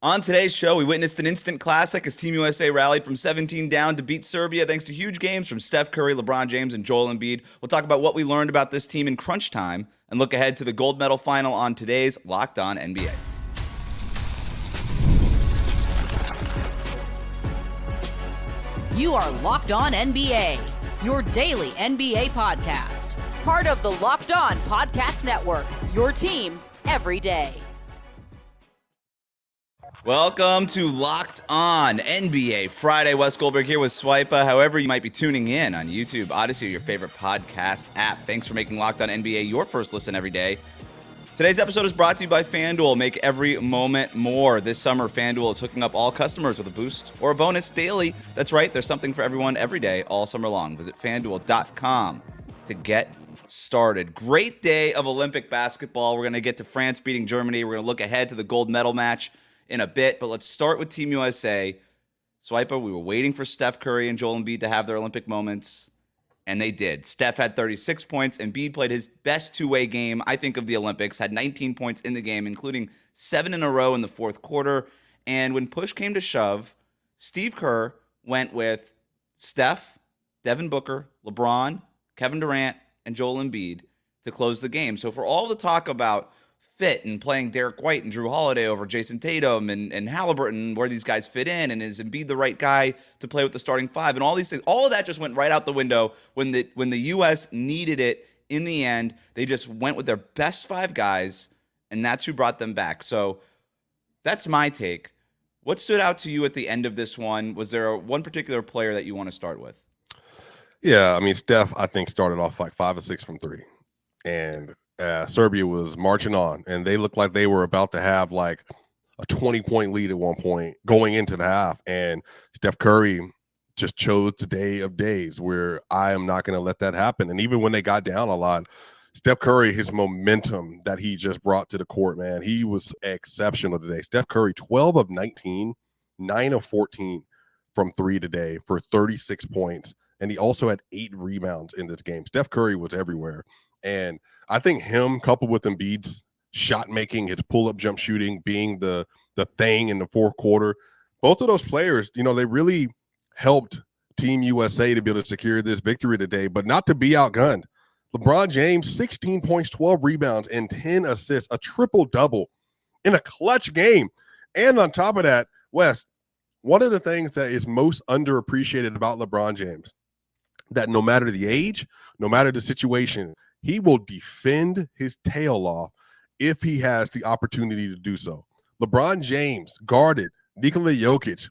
On today's show, we witnessed an instant classic as Team USA rallied from 17 down to beat Serbia thanks to huge games from Steph Curry, LeBron James, and Joel Embiid. We'll talk about what we learned about this team in crunch time and look ahead to the gold medal final on today's Locked On NBA. You are Locked On NBA, your daily NBA podcast. Part of the Locked On Podcast Network, your team every day. Welcome to Locked On NBA Friday. Wes Goldberg here with Swipa. However, you might be tuning in on YouTube, Odyssey, or your favorite podcast app. Thanks for making Locked On NBA your first listen every day. Today's episode is brought to you by FanDuel. Make every moment more. This summer, FanDuel is hooking up all customers with a boost or a bonus daily. That's right, there's something for everyone every day, all summer long. Visit FanDuel.com to get started. Great day of Olympic basketball. We're going to get to France beating Germany. We're going to look ahead to the gold medal match in a bit, but let's start with Team USA. Swiper, we were waiting for Steph Curry and Joel Embiid to have their Olympic moments, and they did. Steph had 36 points. Embiid played his best two-way game, I think, of the Olympics, had 19 points in the game, including 7 in a row in the fourth quarter. And when push came to shove, Steve Kerr went with Steph, Devin Booker, LeBron, Kevin Durant, and Joel Embiid to close the game. So for all the talk about fit and playing Derek White and Drew Holiday over Jason Tatum and Halliburton, where these guys fit in, and is Embiid the right guy to play with the starting five, and all these things, all of that just went right out the window when the U.S. needed it in the end. They just went with their best five guys, and that's who brought them back. So that's my take. What stood out to you at the end of this one? Was there one particular player that you want to start with? Yeah, I mean, Steph, I think, started off like 5 or 6 from 3, and Serbia was marching on, and they looked like they were about to have like a 20-point lead at one point going into the half. And Steph Curry just chose the day of days where I am not going to let that happen. And even when they got down a lot, Steph Curry, his momentum that he just brought to the court, man, he was exceptional today. Steph Curry, 12 of 19, 9 of 14 from 3 today for 36 points. And he also had 8 rebounds in this game. Steph Curry was everywhere. And I think him, coupled with Embiid's shot making, his pull-up jump shooting, being the thing in the fourth quarter, both of those players, you know, they really helped Team USA to be able to secure this victory today, but not to be outgunned. LeBron James, 16 points, 12 rebounds, and 10 assists, a triple-double in a clutch game. And on top of that, Wes, one of the things that is most underappreciated about LeBron James, that no matter the age, no matter the situation, he will defend his tail off if he has the opportunity to do so. LeBron James guarded Nikola Jokic,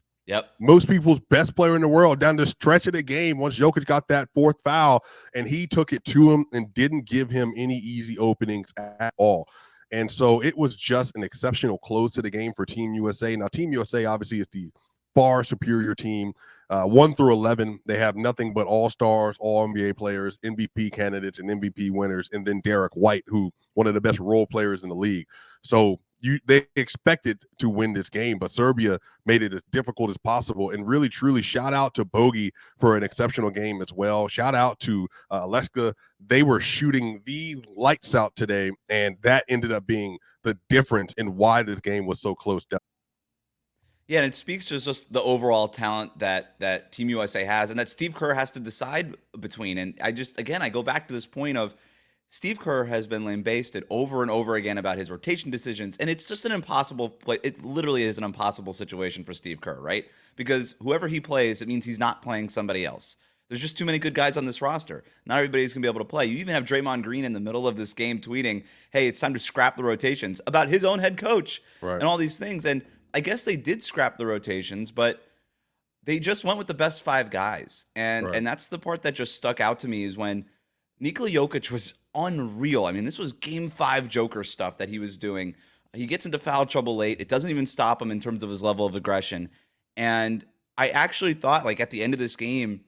most people's best player in the world, down the stretch of the game once Jokic got that fourth foul, and he took it to him and didn't give him any easy openings at all. And so it was just an exceptional close to the game for Team USA. Now, Team USA obviously is the far superior team. 1 through 11, they have nothing but all-stars, all-NBA players, MVP candidates, and MVP winners, and then Derek White, who one of the best role players in the league. So they expected to win this game, but Serbia made it as difficult as possible. And really, truly, shout out to Bogey for an exceptional game as well. Shout out to Leska. They were shooting the lights out today, and that ended up being the difference in why this game was so close down. Yeah, and it speaks to just the overall talent that Team USA has and that Steve Kerr has to decide between. And I go back to this point of Steve Kerr has been lambasted over and over again about his rotation decisions, and it's just an impossible play. It literally is an impossible situation for Steve Kerr, right? Because whoever he plays, it means he's not playing somebody else. There's just too many good guys on this roster. Not everybody's going to be able to play. You even have Draymond Green in the middle of this game tweeting, hey, it's time to scrap the rotations about his own head coach and all these things. And I guess they did scrap the rotations, but they just went with the best 5 guys. And that's the part that just stuck out to me is when Nikola Jokic was unreal. I mean, this was game 5 Joker stuff that he was doing. He gets into foul trouble late. It doesn't even stop him in terms of his level of aggression. And I actually thought, like, at the end of this game,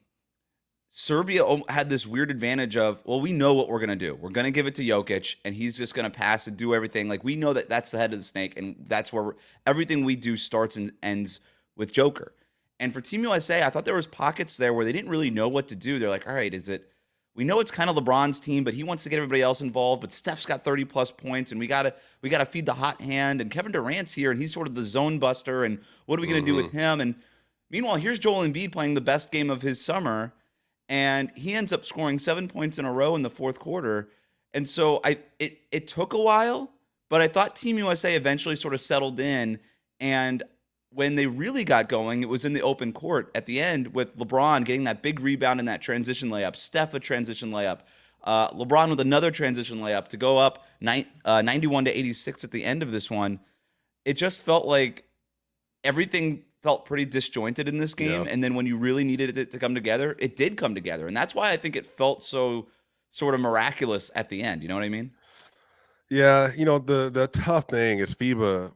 Serbia had this weird advantage of, well, we know what we're going to do. We're going to give it to Jokic, and he's just going to pass and do everything. Like, we know that that's the head of the snake, and that's where everything we do starts and ends with Joker. And for Team USA, I thought there was pockets there where they didn't really know what to do. They're like, all right, is it we know it's kind of LeBron's team, but he wants to get everybody else involved. But Steph's got 30-plus points, and we gotta feed the hot hand. And Kevin Durant's here, and he's sort of the zone buster. And what are we gonna do with him? And meanwhile, here's Joel Embiid playing the best game of his summer, and he ends up scoring 7 points in a row in the fourth quarter. And so it took a while, but I thought Team USA eventually sort of settled in. And when they really got going, it was in the open court at the end with LeBron getting that big rebound in that transition layup, Steph a transition layup, LeBron with another transition layup to go up 91 to 86 at the end of this one. It just felt like everything felt pretty disjointed in this game. Yeah. And then when you really needed it to come together, it did come together. And that's why I think it felt so sort of miraculous at the end. You know what I mean? Yeah, the tough thing is FIBA.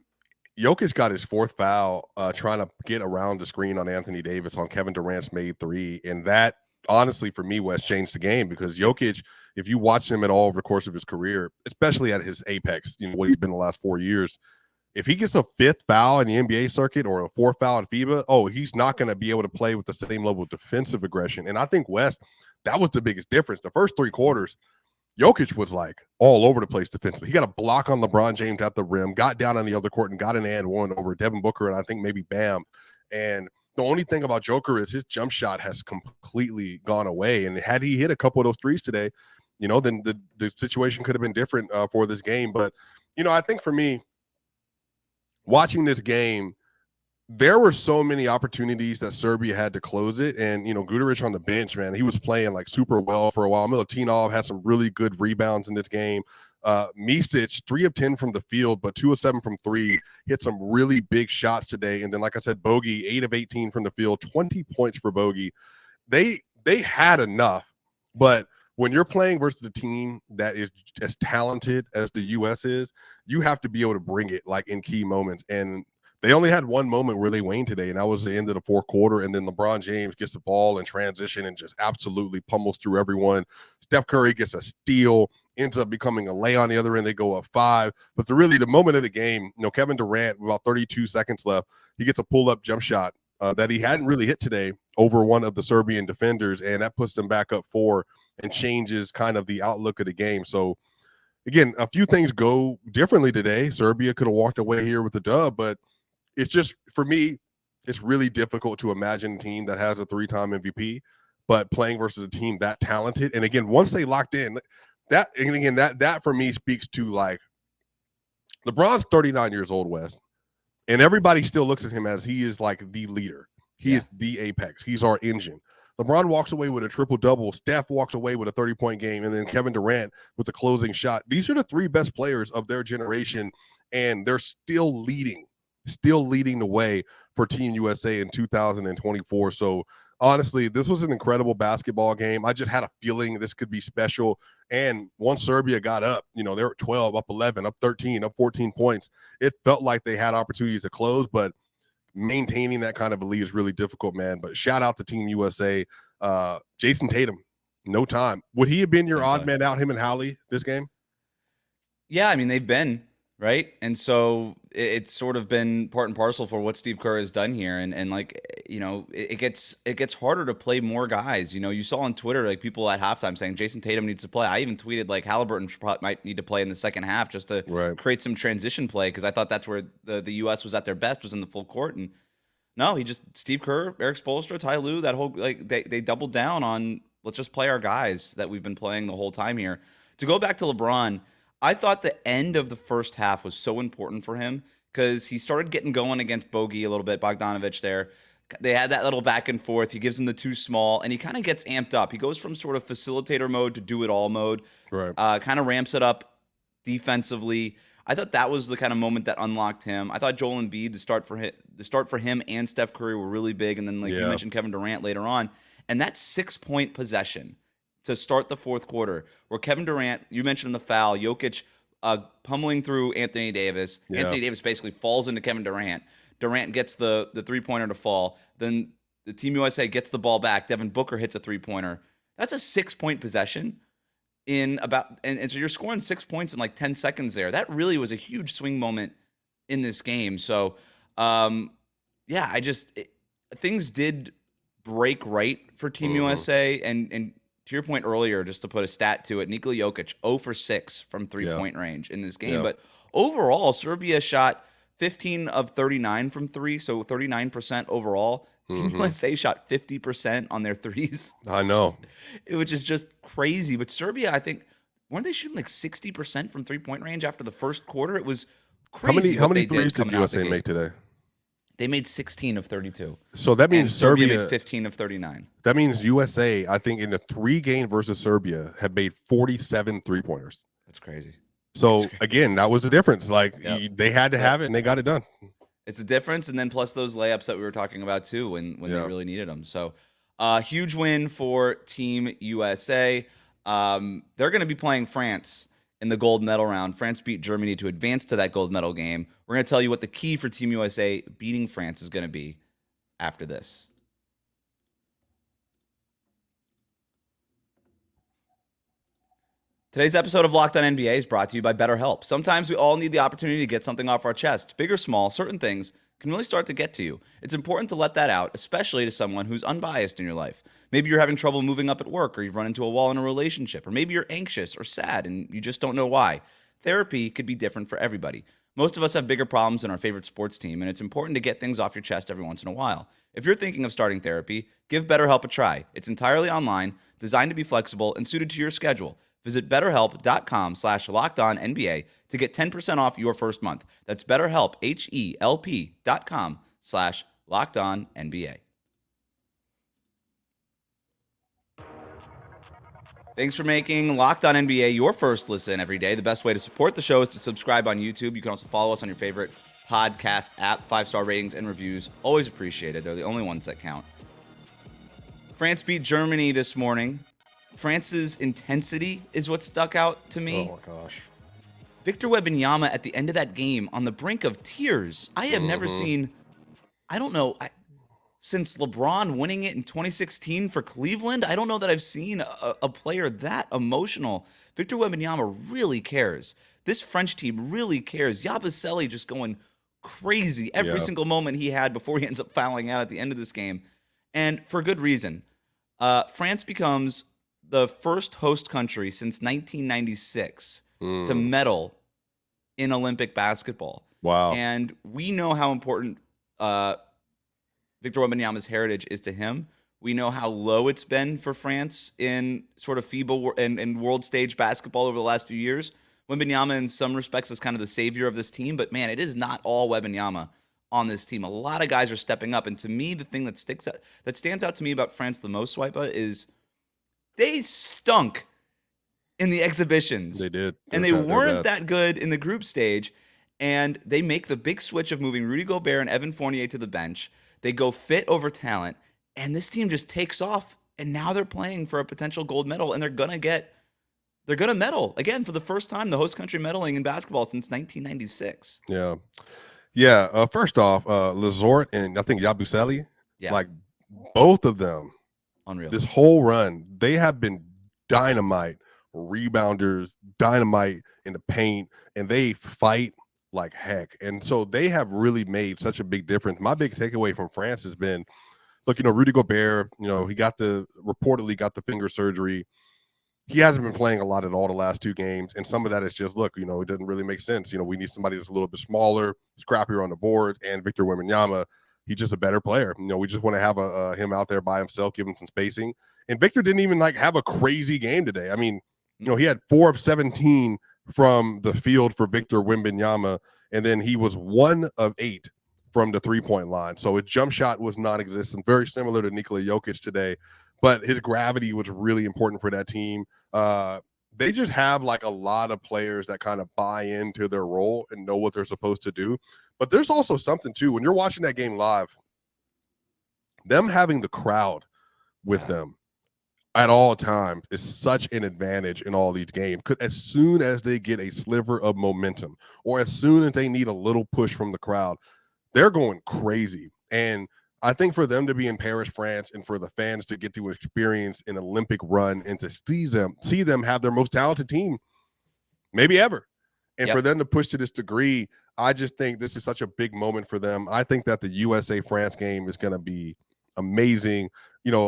Jokic got his fourth foul trying to get around the screen on Anthony Davis on Kevin Durant's made three. And that, honestly, for me, Wes, changed the game because Jokic, if you watch him at all over the course of his career, especially at his apex, what he's been the last 4 years, if he gets a fifth foul in the NBA circuit or a fourth foul at FIBA, he's not going to be able to play with the same level of defensive aggression. And I think, Wes, that was the biggest difference. The first three quarters, Jokic was like all over the place defensively. He got a block on LeBron James at the rim, got down on the other court and got an and one over Devin Booker and I think maybe Bam. And the only thing about Joker is his jump shot has completely gone away. And had he hit a couple of those threes today, then the situation could have been different for this game. But, I think for me, watching this game, there were so many opportunities that Serbia had to close it. And, Guduric on the bench, man, he was playing like super well for a while. Milutinov had some really good rebounds in this game. Micic, 3 of 10 from the field, but 2 of 7 from 3, hit some really big shots today. And then, like I said, Bogey, 8 of 18 from the field, 20 points for Bogey. They had enough, but when you're playing versus a team that is as talented as the U.S. is, you have to be able to bring it like in key moments. And they only had one moment where they waned today, and that was the end of the fourth quarter. And then LeBron James gets the ball in transition and just absolutely pummels through everyone. Steph Curry gets a steal, ends up becoming a lay on the other end. They go up 5. But the moment of the game, Kevin Durant, with about 32 seconds left, he gets a pull-up jump shot that he hadn't really hit today over one of the Serbian defenders, and that puts them back up 4 and changes kind of the outlook of the game. So, again, a few things go differently today. Serbia could have walked away here with the dub, but it's just, for me, it's really difficult to imagine a team that has a 3-time MVP, but playing versus a team that talented. And again, once they locked in, that for me speaks to like LeBron's 39 years old, Wes, and everybody still looks at him as he is like the leader. He is the apex. He's our engine. LeBron walks away with a triple-double. Steph walks away with a 30-point game, and then Kevin Durant with the closing shot. These are the 3 best players of their generation, and they're still leading the way for Team USA in 2024. So honestly, this was an incredible basketball game. I just had a feeling this could be special. And once Serbia got up, they were 12, up 11, up 13, up 14 points. It felt like they had opportunities to close, but maintaining that kind of a lead is really difficult, man. But shout out to Team USA. Jason Tatum, no time. Would he have been your odd man out, him and Howley, this game? Yeah, I mean, they've been, right? And so it's sort of been part and parcel for what Steve Kerr has done here. And like, it gets harder to play more guys. You saw on Twitter, like people at halftime saying Jason Tatum needs to play. I even tweeted like Halliburton might need to play in the second half just to create some transition play, because I thought that's where the U.S. was at their best, was in the full court. And no, Steve Kerr, Eric Spoelstra, Ty Lue, that whole, like they doubled down on, let's just play our guys that we've been playing the whole time here. To go back to LeBron, I thought the end of the first half was so important for him because he started getting going against Bogey a little bit, Bogdanovic there. They had that little back and forth. He gives him the 2 small, and he kind of gets amped up. He goes from sort of facilitator mode to do-it-all mode. Right. Kind of ramps it up defensively. I thought that was the kind of moment that unlocked him. I thought Joel Embiid, the start for him and Steph Curry were really big, and then you mentioned Kevin Durant later on. And that 6-point possession to start the fourth quarter, where Kevin Durant, you mentioned the foul, Jokic pummeling through Anthony Davis. Yeah. Anthony Davis basically falls into Kevin Durant. Durant gets the 3-pointer to fall. Then the Team USA gets the ball back. Devin Booker hits a 3-pointer. That's a 6-point possession in about, and so you're scoring 6 points in like 10 seconds there. That really was a huge swing moment in this game. So, things did break right for Team USA, and to your point earlier, just to put a stat to it, Nikola Jokic 0 for 6 from three-point range in this game. Yeah. But overall, Serbia shot 15 of 39 from three, so 39% overall. Team USA shot 50% on their threes. I know. Which is just crazy. But Serbia, I think, weren't they shooting like 60% from three-point range after the first quarter? It was crazy. How many threes did USA make today? They made 16 of 32. So that means Serbia made 15 of 39. That means USA, I think, in the 3-game versus Serbia, have made 47 3-pointers. That's crazy. So, again, that was the difference. Like, they had to have it, and they got it done. It's a difference, and then plus those layups that we were talking about, too, when they really needed them. So, huge win for Team USA. They're going to be playing France in the gold medal round. France beat Germany to advance to that gold medal game. We're going to tell you what the key for Team USA beating France is going to be after this. Today's episode of Locked On NBA is brought to you by BetterHelp. Sometimes we all need the opportunity to get something off our chest. Big or small, certain things can really start to get to you. It's important to let that out, especially to someone who's unbiased in your life. Maybe you're having trouble moving up at work, or you've run into a wall in a relationship, or maybe you're anxious or sad and you just don't know why. Therapy could be different for everybody. Most of us have bigger problems than our favorite sports team, and it's important to get things off your chest every once in a while. If you're thinking of starting therapy, give BetterHelp a try. It's entirely online, designed to be flexible, and suited to your schedule. Visit BetterHelp.com/LockedOnNBA to get 10% off your first month. That's BetterHelp, HELP.com/LockedOnNBA. Thanks for making Locked On NBA your first listen every day. The best way to support the show is to subscribe on YouTube. You can also follow us on your favorite podcast app. 5-star ratings and reviews, always appreciated. They're the only ones that count. France beat Germany this morning. France's intensity is what stuck out to me. Oh, my gosh. Victor Wembanyama at the end of that game on the brink of tears. I have never seen, since LeBron winning it in 2016 for Cleveland, I don't know that I've seen a player that emotional. Victor Wembanyama really cares. This French team really cares. Yabusele just going crazy every single moment he had before he ends up fouling out at the end of this game. And for good reason. France becomes the first host country since 1996 to medal in Olympic basketball. Wow. And we know how important Victor Wembanyama's heritage is to him. We know how low it's been for France in sort of FIBA and world stage basketball over the last few years. Wembanyama, in some respects, is kind of the savior of this team, but man, it is not all Wembanyama on this team. A lot of guys are stepping up, and to me, the thing that stands out to me about France the most, Swipa, is they stunk in the exhibitions. They did. And they weren't that good in the group stage. And they make the big switch of moving Rudy Gobert and Evan Fournier to the bench. They go fit over talent. And this team just takes off. And now they're playing for a potential gold medal. And they're going to medal again for the first time, the host country medaling in basketball since 1996. Yeah. Yeah. First off, Lazort and I think Yabusele, like both of them, unreal. This whole run, they have been dynamite rebounders, dynamite in the paint, and they fight like heck. And so they have really made such a big difference. My big takeaway from France has been, look, Rudy Gobert, he reportedly got the finger surgery. He hasn't been playing a lot at all the last 2 games. And some of that is just, look, it doesn't really make sense. We need somebody that's a little bit smaller, scrappier on the board. And Victor Wembanyama, he's just a better player. We just want to have him out there by himself, give him some spacing. And Victor didn't even have a crazy game today. I mean, he had 4 of 17 from the field for Victor Wembanyama, and then he was 1 of 8 from the 3-point line. So his jump shot was non-existent, very similar to Nikola Jokic today. But his gravity was really important for that team. They just have a lot of players that kind of buy into their role and know what they're supposed to do. But there's also something too, when you're watching that game live, them having the crowd with them at all times is such an advantage in all these games. As soon as they get a sliver of momentum, or as soon as they need a little push from the crowd, they're going crazy. And I think for them to be in Paris, France, and for the fans to get to experience an Olympic run and to see them have their most talented team maybe ever, and for them to push to this degree, I just think this is such a big moment for them. I think that the USA-France game is going to be amazing.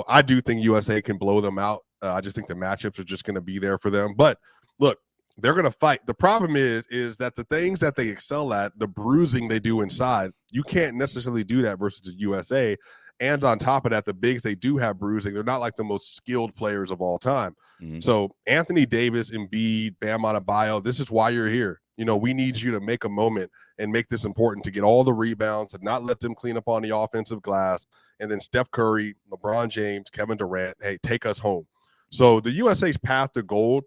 I do think USA can blow them out I just think the matchups are just going to be there for them. But look, they're going to fight. The problem is that the things that they excel at, the bruising they do inside, you can't necessarily do that versus the USA. And on top of that, the bigs they do have bruising. They're not like the most skilled players of all time. So Anthony Davis, Embiid, Bam Adebayo, this is why you're here. We need you to make a moment and make this important to get all the rebounds and not let them clean up on the offensive glass. And then Steph Curry, LeBron James, Kevin Durant, hey, take us home. So the USA's path to gold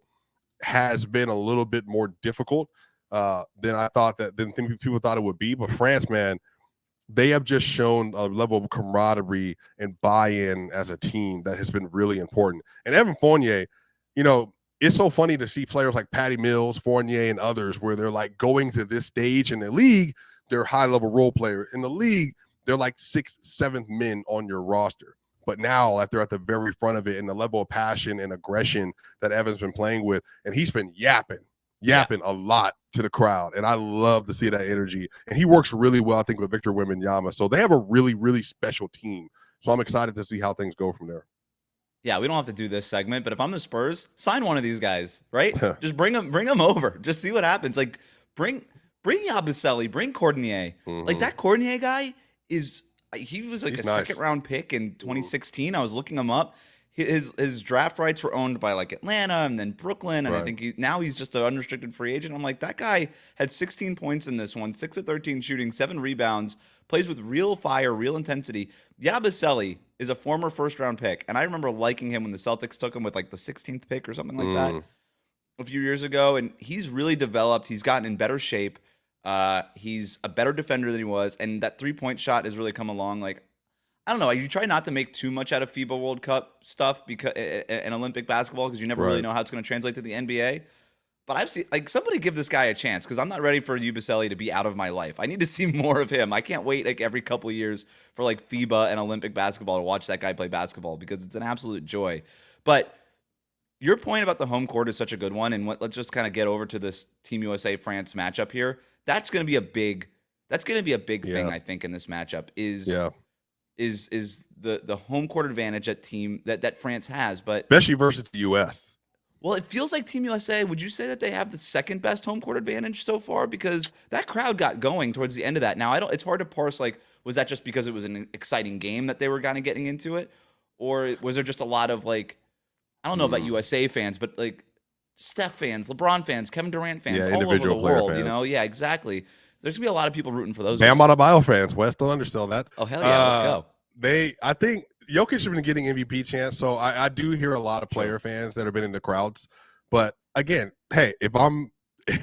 has been a little bit more difficult than I thought than people thought it would be. But France, man, they have just shown a level of camaraderie and buy-in as a team that has been really important. And Evan Fournier, it's so funny to see players like Patty Mills, Fournier, and others where they're like going to this stage in the league, they're high-level role players. In the league, they're like 6th, 7th men on your roster. But now that they're at the very front of it and the level of passion and aggression that Evan's been playing with, and he's been yapping a lot to the crowd. And I love to see that energy. And he works really well, I think, with Victor Wembanyama. So they have a really, really special team. So I'm excited to see how things go from there. Yeah, we don't have to do this segment, but if I'm the Spurs, sign one of these guys, right? Just bring them over. Just see what happens. Like, bring Yabusele, bring Cordonier. Like, that Cordonier guy he was like a nice 2nd-round pick in 2016. I was looking him up. His draft rights were owned by like Atlanta and then Brooklyn, and I think now he's just an unrestricted free agent. I'm like, that guy had 16 points in this one, 6 of 13 shooting, 7 rebounds, plays with real fire, real intensity. Yabusele is a former 1st-round pick, and I remember liking him when the Celtics took him with like the 16th pick or something like that a few years ago, and he's really developed. He's gotten in better shape. He's a better defender than he was, and that 3-point shot has really come along. Like, I don't know. You try not to make too much out of FIBA World Cup stuff because and Olympic basketball because you never really know how it's going to translate to the NBA. But I've seen somebody give this guy a chance because I'm not ready for Yabusele to be out of my life. I need to see more of him. I can't wait every couple of years for FIBA and Olympic basketball to watch that guy play basketball because it's an absolute joy. But your point about the home court is such a good one, and let's just kind of get over to this Team USA France matchup here. That's going to be a big thing, I think, in this matchup is the home court advantage that France has, but especially versus the US. Well, it feels like Team USA, would you say that they have the 2nd best home court advantage so far? Because that crowd got going towards the end of that. Now, it's hard to parse, was that just because it was an exciting game that they were kind of getting into it? Or was there just a lot of, I don't know about USA fans, but, Steph fans, LeBron fans, Kevin Durant fans, all over the world, fans. Yeah, exactly. There's going to be a lot of people rooting for those. Bam Adebayo fans. Wes, don't undersell that. Oh, hell yeah, let's go. I think Jokic has been getting MVP chance, so I do hear a lot of player fans that have been in the crowds. But again, hey, if I'm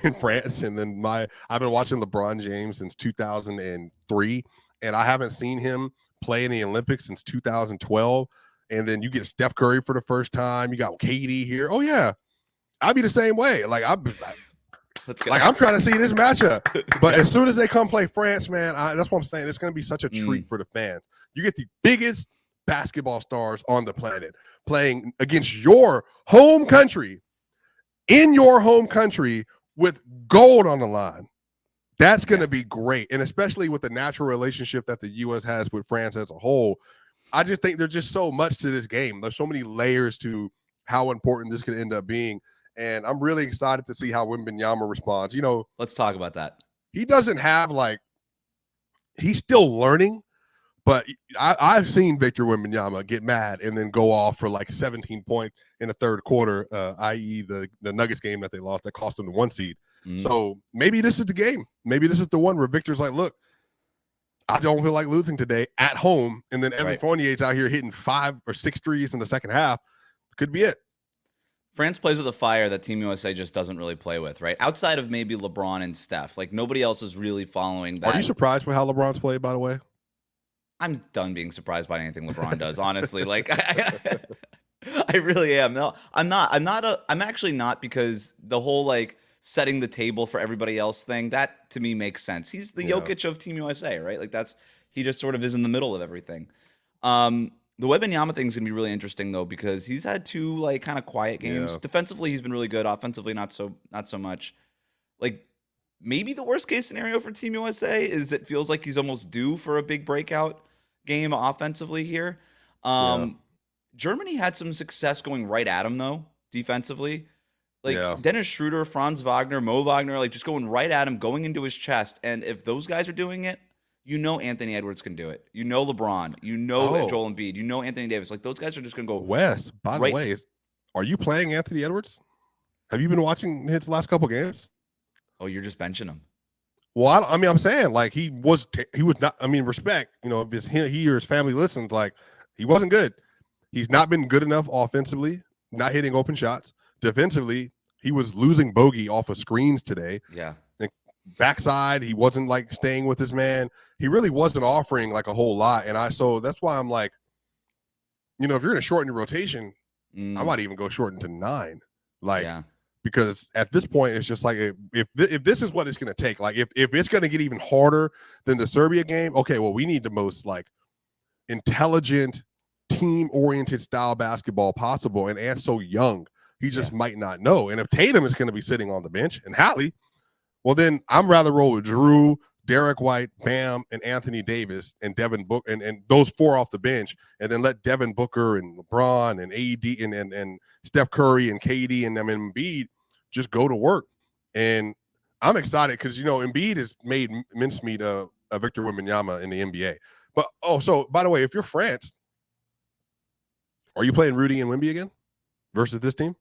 in France and then I've been watching LeBron James since 2003, and I haven't seen him play in the Olympics since 2012, and then you get Steph Curry for the first time, you got KD here. Oh yeah, I'd be the same way. I'm trying to see this matchup. But as soon as they come play France, man, that's what I'm saying. It's going to be such a treat for the fans. You get the biggest basketball stars on the planet playing against your home country, in your home country, with gold on the line. That's going to be great. And especially with the natural relationship that the U.S. has with France as a whole, I just think there's just so much to this game. There's so many layers to how important this could end up being. And I'm really excited to see how Wembanyama responds. Let's talk about that. He doesn't have he's still learning, but I've seen Victor Wembanyama get mad and then go off for 17 points in the 3rd quarter, i.e. the Nuggets game that they lost that cost them the 1 seed. So maybe this is the game. Maybe this is the one where Victor's like, look, I don't feel like losing today at home. And then Evan Fournier's out here hitting 5 or 6 threes in the second half. Could be it. France plays with a fire that Team USA just doesn't really play with, right? Outside of maybe LeBron and Steph. Nobody else is really following that. Are you surprised with how LeBron's played, by the way? I'm done being surprised by anything LeBron does, honestly. I really am. No, I'm not. I'm actually not, because the whole setting the table for everybody else thing, that to me makes sense. He's the Jokic of Team USA, right? He just sort of is in the middle of everything. The Wembanyama thing is going to be really interesting, though, because he's had 2 kind of quiet games. Defensively, he's been really good. Offensively, not so much. Maybe the worst case scenario for Team USA is it feels like he's almost due for a big breakout game offensively here. Germany had some success going right at him, though, defensively. Like Yeah. Dennis Schroeder, Franz Wagner, Mo Wagner, like just going right at him, going into his chest. And if those guys are doing it, Anthony Edwards can do it. LeBron. Joel Oh, Embiid. Anthony Davis. Like those guys are just going to go Wes, by the right. way, are you playing Anthony Edwards? Have you been watching his last couple games? Oh, you're just benching him. Well, I mean, I'm saying like he was not. I mean, respect. If he or his family listens, like he wasn't good. He's not been good enough offensively, not hitting open shots. Defensively, he was losing bogey off of screens today. Yeah. And backside, he wasn't like staying with his man. He really wasn't offering like a whole lot. And so that's why I'm like, if you're going to shorten your rotation, I might even go shorten to 9. Like, yeah. Because at this point, it's just like if this is what it's going to take, like if it's going to get even harder than the Serbia game, okay, well, we need the most like intelligent, team-oriented style basketball possible. And Ant's so young, he just might not know. And if Tatum is going to be sitting on the bench and Hallie, well, then I'm rather roll with Drew, Derek White, Bam, and Anthony Davis and Devin Booker and those 4 off the bench, and then let Devin Booker and LeBron and AD and Steph Curry and KD and Embiid just go to work. And I'm excited because Embiid has made mincemeat of Victor Wembanyama in the NBA. But so by the way, if you're France, are you playing Rudy and Wemby again versus this team?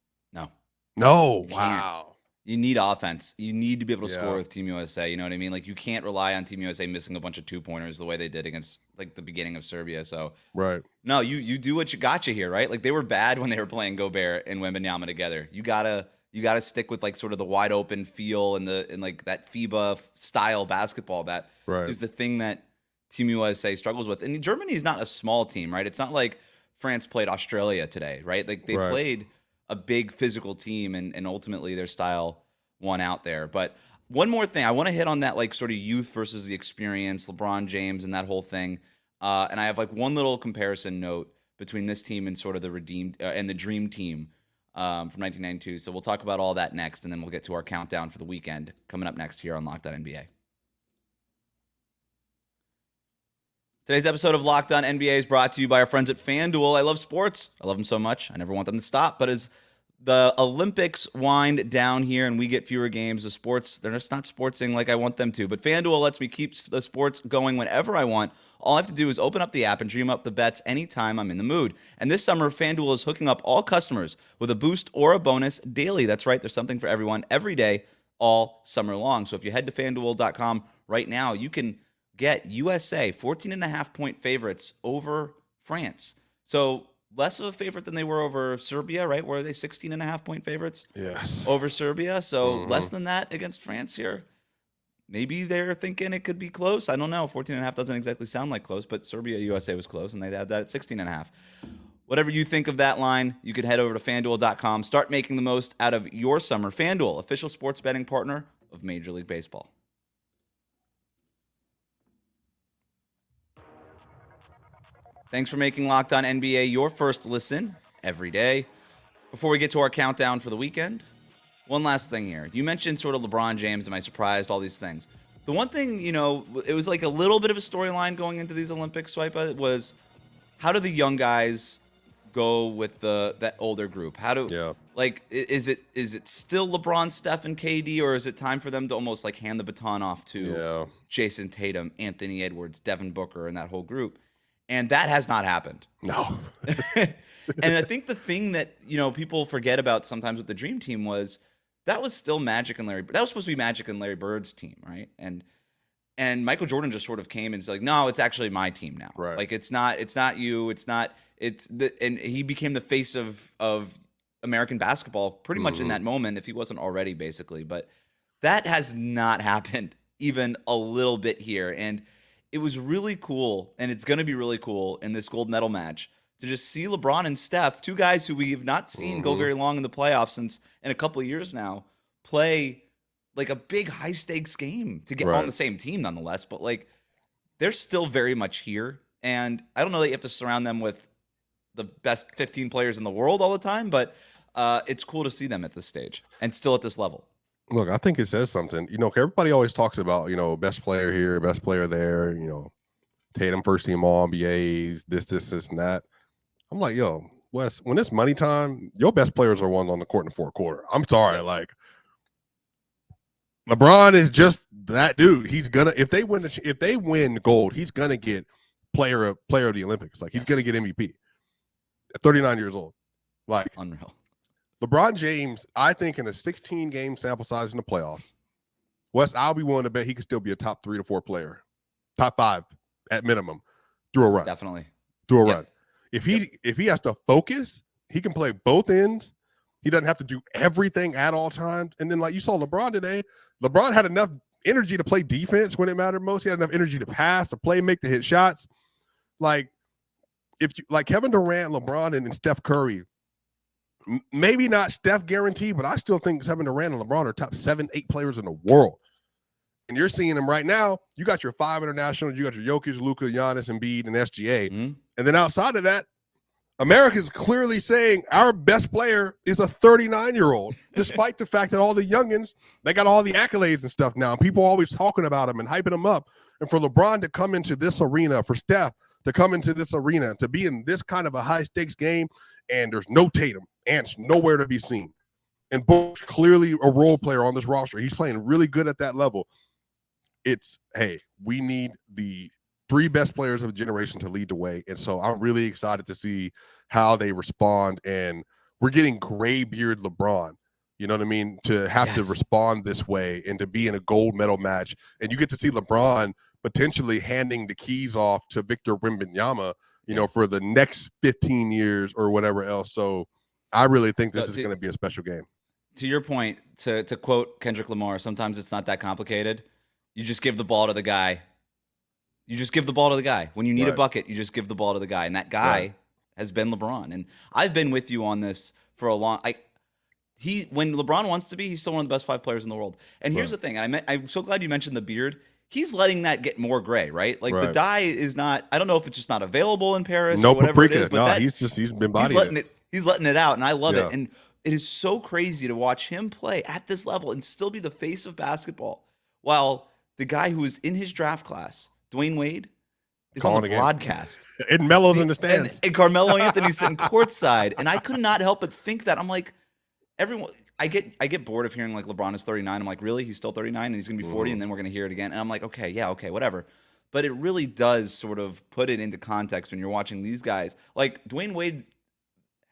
No. Wow. You need offense. You need to be able to score with Team USA. You know what I mean? Like you can't rely on Team USA missing a bunch of 2-pointers the way they did against like the beginning of Serbia. So right. No, you do what you got you here, right? Like they were bad when they were playing Gobert and Wembanyama together. You gotta stick with like sort of the wide open feel and like that FIBA style basketball that is the thing that Team USA struggles with. And Germany is not a small team, right? It's not like France played Australia today, right? Like they played a big physical team and ultimately their style won out there. But one more thing, I want to hit on that like sort of youth versus the experience, LeBron James and that whole thing. And I have like one little comparison note between this team and sort of the redeemed and the dream team from 1992. So we'll talk about all that next, and then we'll get to our countdown for the weekend coming up next here on Locked On NBA. Today's episode of Locked On NBA is brought to you by our friends at FanDuel. I love sports. I love them so much. I never want them to stop. But as the Olympics wind down here and we get fewer games, the sports, they're just not sportsing like I want them to. But FanDuel lets me keep the sports going whenever I want. All I have to do is open up the app and dream up the bets anytime I'm in the mood. And this summer, FanDuel is hooking up all customers with a boost or a bonus daily. That's right. There's something for everyone every day, all summer long. So if you head to FanDuel.com right now, you can get USA 14.5-point favorites over France. So less of a favorite than they were over Serbia, right? Were they 16.5-point favorites? Yes. Over Serbia. So less than that against France here. Maybe they're thinking it could be close. I don't know. 14.5 doesn't exactly sound like close, but Serbia, USA was close, and they had that at 16.5. Whatever you think of that line, you could head over to FanDuel.com. Start making the most out of your summer. FanDuel, official sports betting partner of Major League Baseball. Thanks for making Locked On NBA your first listen every day. Before we get to our countdown for the weekend, one last thing here. You mentioned sort of LeBron James, am I surprised, all these things. The one thing, it was like a little bit of a storyline going into these Olympics, Swipa, was how do the young guys go with that older group? Is it still LeBron, Steph, and KD, or is it time for them to almost like hand the baton off to Jason Tatum, Anthony Edwards, Devin Booker, and that whole group? And that has not happened. No. And I think the thing that, people forget about sometimes with the Dream Team was that was still Magic and Larry. That was supposed to be Magic and Larry Bird's team, right? And Michael Jordan just sort of came and said, like, no, it's actually my team now. Right. Like it's not you, and he became the face of American basketball pretty much in that moment, if he wasn't already, basically. But that has not happened even a little bit here. And it was really cool, and it's going to be really cool in this gold medal match to just see LeBron and Steph, two guys who we have not seen go very long in the playoffs in a couple of years now, play like a big high-stakes game to get on the same team nonetheless. But like they're still very much here, and I don't know that you have to surround them with the best 15 players in the world all the time, but it's cool to see them at this stage and still at this level. Look, I think it says something. Everybody always talks about, best player here, best player there, Tatum first team All NBAs, this, and that. I'm like, yo, Wes, when it's money time, your best players are ones on the court in the fourth quarter. I'm sorry, like LeBron is just that dude. He's gonna if they win gold, he's gonna get player of the Olympics. Like he's gonna get MVP at 39 years old. Like unreal. LeBron James, I think in a 16-game sample size in the playoffs, Wes, I'll be willing to bet he could still be a top 3 to 4 player, top 5 at minimum through a run. Definitely through a run. If he has to focus, he can play both ends. He doesn't have to do everything at all times. And then, like you saw LeBron today, LeBron had enough energy to play defense when it mattered most. He had enough energy to pass, to play, make, to hit shots. Like if you like Kevin Durant, LeBron, and Steph Curry. Maybe not Steph guaranteed, but I still think Kevin Durant and LeBron are top 7, 8 players in the world. And you're seeing them right now. You got your 5 internationals. You got your Jokic, Luka, Giannis, Embiid, and SGA. Mm-hmm. And then outside of that, America's clearly saying our best player is a 39-year-old, despite the fact that all the youngins, they got all the accolades and stuff now. People are always talking about him and hyping him up. And for LeBron to come into this arena, for Steph to come into this arena, to be in this kind of a high-stakes game, and there's no Tatum, Ant's nowhere to be seen. And Book's clearly a role player on this roster. He's playing really good at that level. It's, hey, we need the 3 best players of a generation to lead the way. And so I'm really excited to see how they respond. And we're getting gray beard LeBron, you know what I mean, to have to respond this way and to be in a gold medal match. And you get to see LeBron potentially handing the keys off to Victor Wembanyama, you know, for the next 15 years or whatever else. So I really think this is going to be a special game. To your point, to quote Kendrick Lamar, sometimes it's not that complicated. You just give the ball to the guy. You just give the ball to the guy. When you need a bucket, you just give the ball to the guy. And that guy has been LeBron. And I've been with you on this for a long when LeBron wants to be, he's still one of the best 5 players in the world. And here's the thing. I'm so glad you mentioned the beard. He's letting that get more gray, right? Like the dye is not, I don't know if it's just not available in Paris or whatever it is. But he's been bodying it. He's letting it out, and I love it. And it is so crazy to watch him play at this level and still be the face of basketball, while the guy who is in his draft class, Dwayne Wade, is on the broadcast. And Melo's in the stands. And Carmelo Anthony's sitting courtside. And I could not help but think that. I'm like, everyone, I get bored of hearing like LeBron is 39. I'm like, really? He's still 39 and he's going to be 40 and then we're going to hear it again. And I'm like, okay, whatever. But it really does sort of put it into context when you're watching these guys. Like Dwayne Wade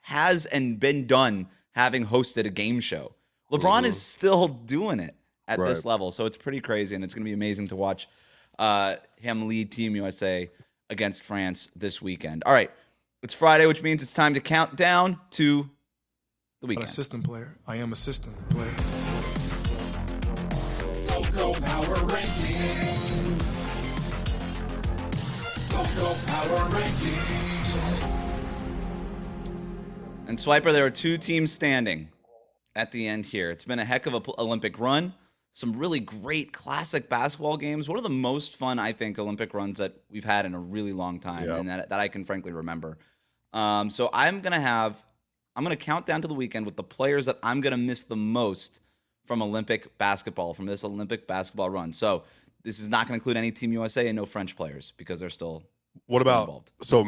has and been done having hosted a game show. LeBron is still doing it at this level. So it's pretty crazy, and it's going to be amazing to watch him lead Team USA against France this weekend. All right, it's Friday, which means it's time to count down to the weekend. I'm a system player. I am a system player. Go Power Rankings. Go Power Rankings. And Swiper, there are 2 teams standing at the end here. It's been a heck of an Olympic run. Some really great classic basketball games. One of the most fun, I think, Olympic runs that we've had in a really long time, and that I can frankly remember. So I'm going to count down to the weekend with the players that I'm going to miss the most from Olympic basketball, from this Olympic basketball run. So this is not going to include any Team USA and no French players because they're still involved. So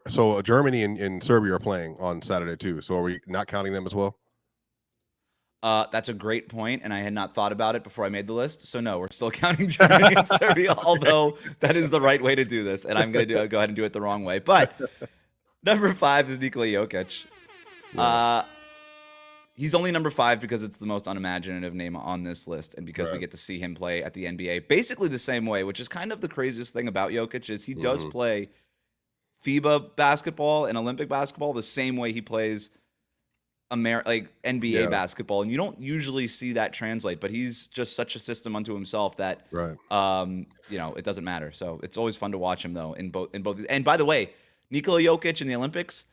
so Germany and Serbia are playing on Saturday too. So are we not counting them as well? That's a great point, and I had not thought about it before I made the list. So no, we're still counting Germany and Serbia, although that is the right way to do this, and I'm going to go ahead and do it the wrong way. But number 5 is Nikola Jokic. He's only number 5 because it's the most unimaginative name on this list, and because we get to see him play at the NBA basically the same way, which is kind of the craziest thing about Jokic is he does play FIBA basketball and Olympic basketball the same way he plays NBA basketball, and you don't usually see that translate, but he's just such a system unto himself that it doesn't matter. So it's always fun to watch him though in both. And by the way, Nikola Jokic in the Olympics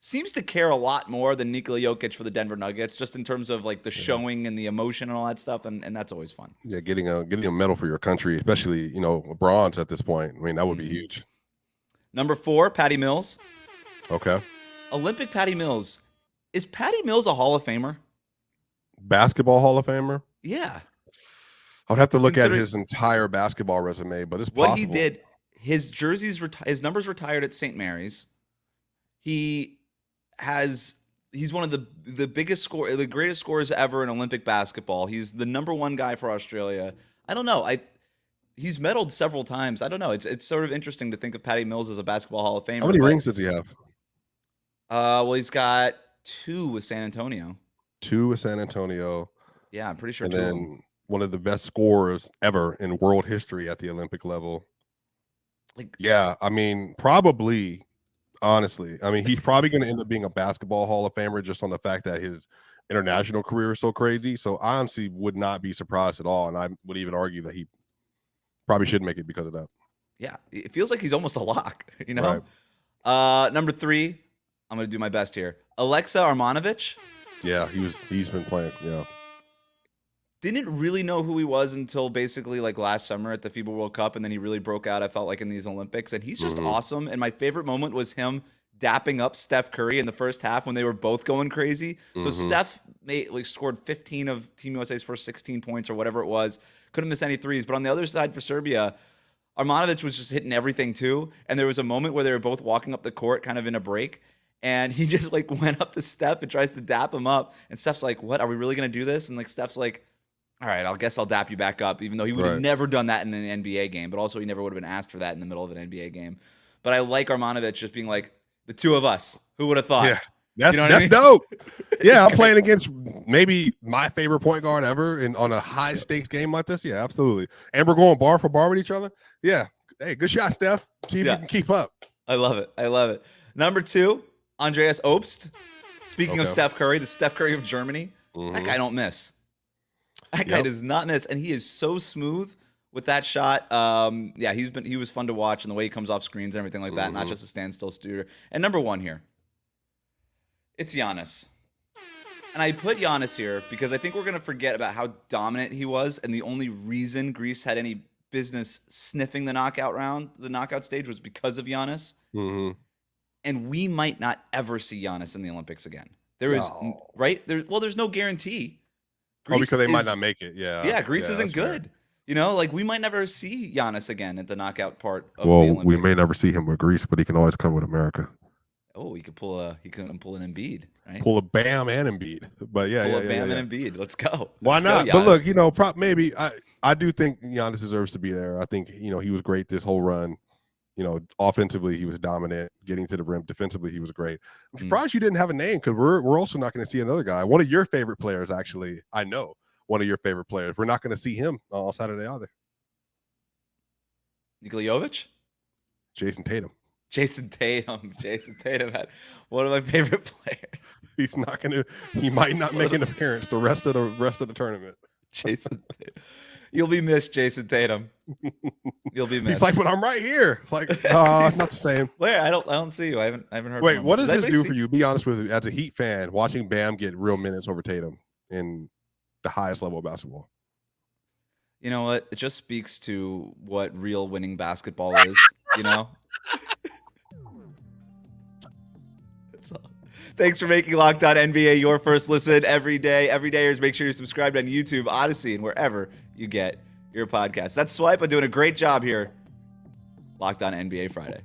seems to care a lot more than Nikola Jokic for the Denver Nuggets, just in terms of like the showing and the emotion and all that stuff, and that's always fun. Yeah, getting a medal for your country, especially bronze at this point. I mean, that would be huge. Number 4, Patty Mills. Okay. Olympic Patty Mills. Is Patty Mills a Hall of Famer? Basketball Hall of Famer? Yeah. I would have to look at his entire basketball resume, but it's possible. What he did, his numbers retired at St. Mary's. He's one of the greatest scorers ever in Olympic basketball. He's the number one guy for Australia. I don't know. He's medaled several times. I don't know. It's sort of interesting to think of Patty Mills as a basketball Hall of Famer. How many rings does he have? Well, he's got 2 with San Antonio. 2 with San Antonio. Yeah, I'm pretty sure. And 2 then one of the best scorers ever in world history at the Olympic level. Yeah, I mean, probably, honestly, I mean, he's probably going to end up being a basketball Hall of Famer just on the fact that his international career is so crazy. So I honestly would not be surprised at all. And I would even argue that he probably should make it because of that. Yeah, it feels like he's almost a lock, you know? Right. Number 3, I'm going to do my best here. Alexa Armanovich. Yeah, he's been playing, yeah. Didn't really know who he was until basically like last summer at the FIBA World Cup, and then he really broke out, I felt like, in these Olympics, and he's just awesome. And my favorite moment was him dapping up Steph Curry in the first half when they were both going crazy. So Steph scored 15 of Team USA's first 16 points or whatever it was. Couldn't miss any threes. But on the other side for Serbia, Armanovich was just hitting everything too. And there was a moment where they were both walking up the court kind of in a break, and he just like went up to Steph and tries to dap him up. And Steph's like, what, are we really going to do this? And like Steph's like, all right, I guess I'll dap you back up, even though he would have never done that in an NBA game. But also he never would have been asked for that in the middle of an NBA game. But I like Armanovich just being like, the 2 of us. Who would have thought? Yeah, that's I mean? dope. Yeah, I'm playing against maybe my favorite point guard ever on a high stakes game like this. Yeah, absolutely. And we're going bar for bar with each other. Yeah. Hey, good shot, Steph. See if you can keep up. I love it. Number 2, Andreas Obst. Speaking of Steph Curry, the Steph Curry of Germany. That guy don't miss. That guy does not miss, and he is so smooth with that shot. Yeah, he was fun to watch, and the way he comes off screens and everything like that, not just a standstill shooter. And number 1 here, it's Giannis. And I put Giannis here because I think we're going to forget about how dominant he was, and the only reason Greece had any business sniffing the knockout stage was because of Giannis. And we might not ever see Giannis in the Olympics again. There's no guarantee. Because they might not make it. Yeah, Greece isn't good. Fair. You know, like we might never see Giannis again at the knockout part of the Olympics. We may never see him with Greece, but he can always come with America. Oh, he can pull an Embiid, right? Pull a Bam and Embiid. But pull a Bam and Embiid. Let's go. Why not? But look, you know, maybe I do think Giannis deserves to be there. I think, you know, he was great this whole run. You know, offensively he was dominant, getting to the rim. Defensively he was great. I'm surprised you didn't have a name, because we're also not going to see another guy. One of your favorite players, actually. I know one of your favorite players. We're not going to see him on Saturday either. Nikola Jokic? Jason Tatum. Jason Tatum had one of my favorite players. He might not make an appearance the rest of the tournament. Jason Tatum. You'll be missed, Jason Tatum. You'll be missed. He's like, but I'm right here. It's like, it's not the same. Where? I don't see you. I haven't heard. Wait, what does this do for you? Be honest with you. As a Heat fan, watching Bam get real minutes over Tatum in the highest level of basketball. You know what? It just speaks to what real winning basketball is. You know. That's all. Thanks for making Locked On NBA your first listen every day. Everydayers, make sure you're subscribed on YouTube, Odyssey, and wherever you get your podcast. That's Swipa doing a great job here. Locked On NBA Friday.